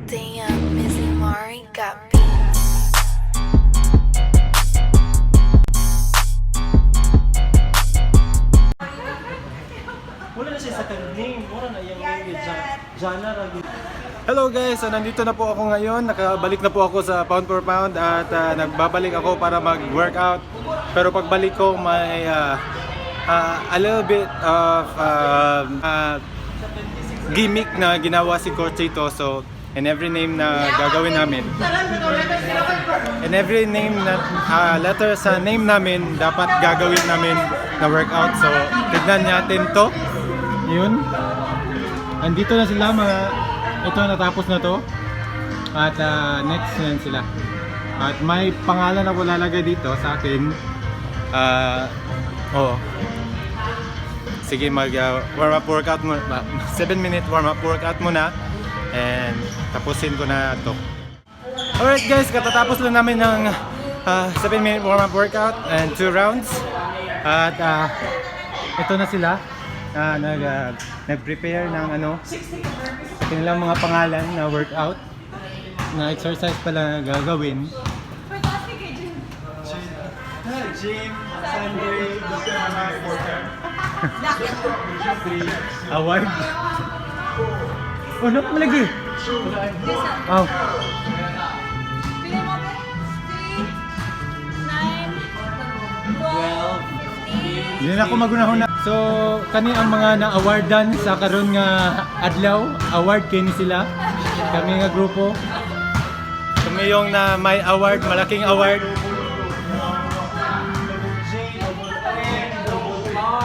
Damn, Missy Mari got beats. Wala na siya sa name. Wala na yung name Jana Ragin. Hello guys, nandito na po ako ngayon. Nakabalik na po ako sa pound per pound at nagbabalik ako para mag-workout. Pero pagbalik ko may a little bit of gimmick na ginawa si Coach Chito. So, in every name na gagawin namin, in every name na letter sa name namin, dapat gagawin namin na workout. So, tignan natin to. Yun. Andito na sila mga, ito natapos na to. At next na sila. At may pangalan ako lalagay dito sa akin. Sige, mag warm up workout muna. 7-minute warm up workout muna. And tapusin ko na to. Alright guys, katatapos lang namin ng 7-minute warm up workout and 2 rounds. At ito na sila. Nag-prepare ng kanilang mga pangalan na workout, na exercise pala gagawin. Gym, Sunday, award. Oh, no, malagi. Oh. Hindi na ako magunahon na. So, kani ang mga na-awardan sa karon nga adlaw, award kini sila. Kami nga grupo. Kami yung na may award, malaking award.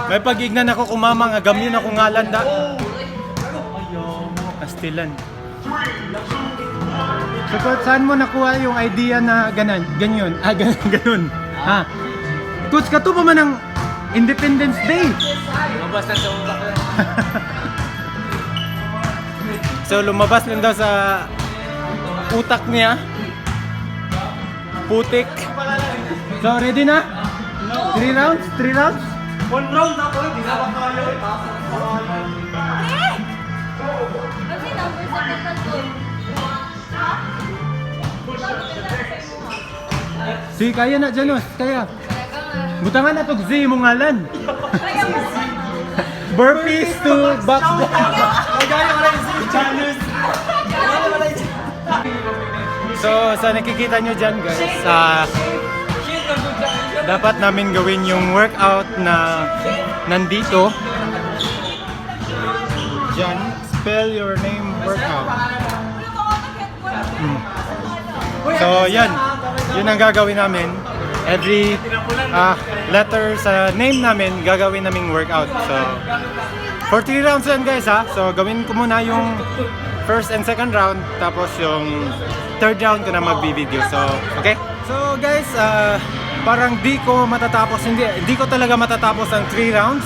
May pag-ignan ako kumama nga gamyon ako ngalan da. Astilan. So, saan mo nakuha yung idea na ganyan? Ganun. Ha? Coach, kato pa man ang Independence Day. Lumabas na sa utak. So lumabas lang daw sa utak niya. Putik. So ready na? 3 rounds? 3 rounds? 1 round ako, hindi na ba kayo? Kasi number sa katatol. Si kaya na Janos, kaya. Butangan na to Z mong ngalan. Burpees to box down. So sa nakikita nyo dyan guys, dapat namin gawin yung workout na nandito. Dyan, spell your name workout. So yan, yun ang gagawin namin. Every letter sa name namin, gagawin naming workout. So, for 3 rounds yan guys ha. So, gawin ko muna yung first and second round. Tapos yung third round ko na mag-video. So, okay? So guys, parang di ko matatapos. Hindi ko talaga matatapos ang 3 rounds.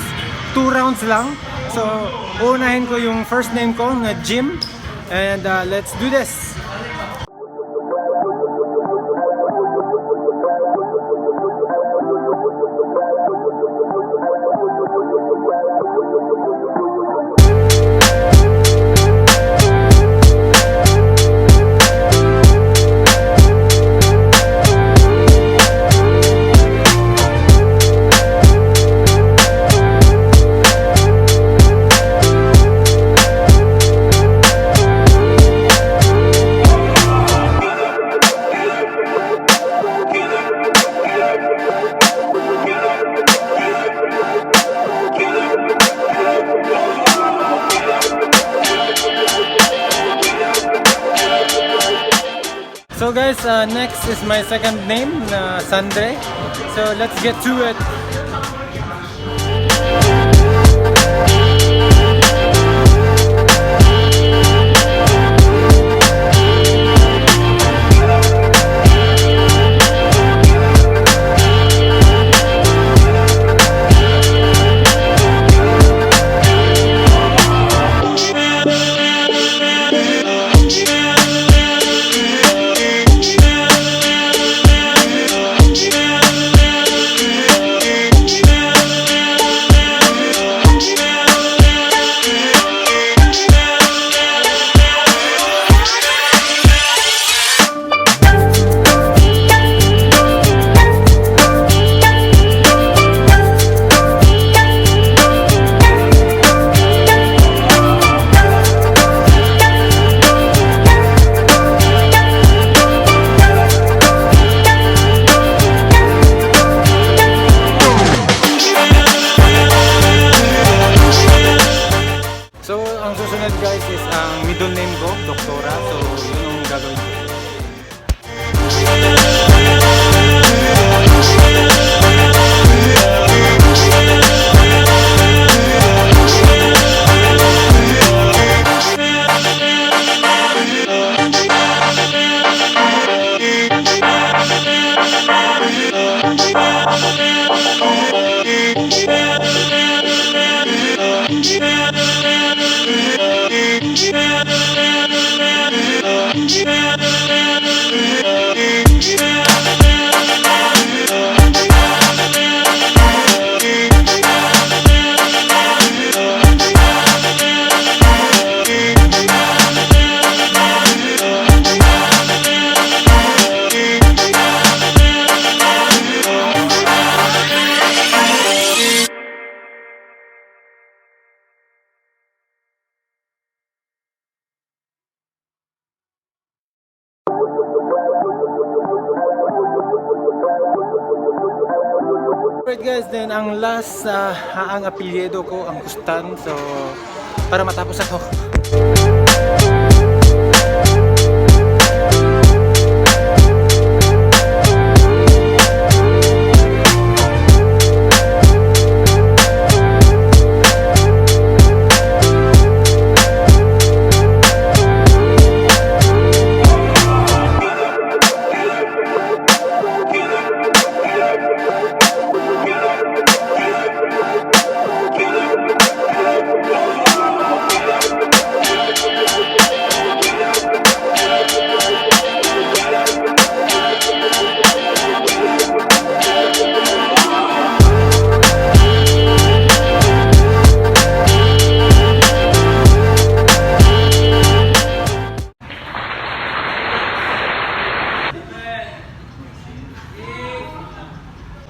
2 rounds lang. So, unahin ko yung first name ko na Jim. And let's do this. So guys, next is my second name, Sandre. So let's get to it. susunod guys is ang middle name ko, Doktora. So yun ang gagawin ko. Alright guys, then ang last ang apelyido ko ang Kustan. So para matapos ako.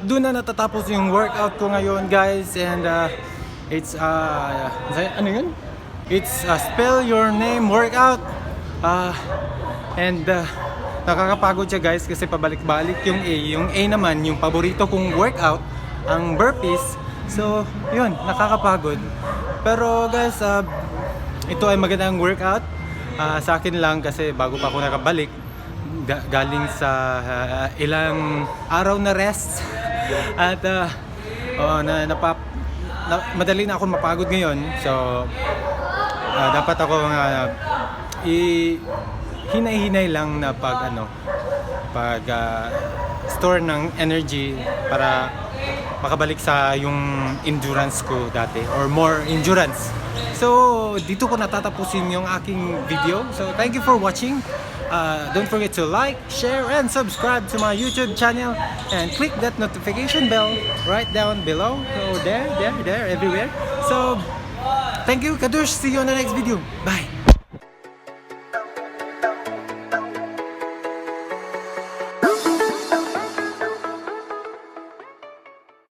Doon na natatapos yung workout ko ngayon guys, and it's ano yun? It's spell your name workout, and nakakapagod siya guys kasi pabalik-balik yung A. Yung A naman, yung paborito kong workout, ang burpees. So yun, nakakapagod. Pero guys, ito ay magandang workout sa akin lang kasi bago pa ako nakabalik galing sa ilang araw na rest. At madali na ako mapagod ngayon. So dapat ako hinay-hinay lang na pag store ng energy para makabalik sa yung endurance ko dati, or more endurance. So dito ko natatapusin yung aking video. So thank you for watching. Don't forget to like, share, and subscribe to my YouTube channel, and click that notification bell right down below. So there, everywhere. So thank you, Kadush. See you on the next video. Bye.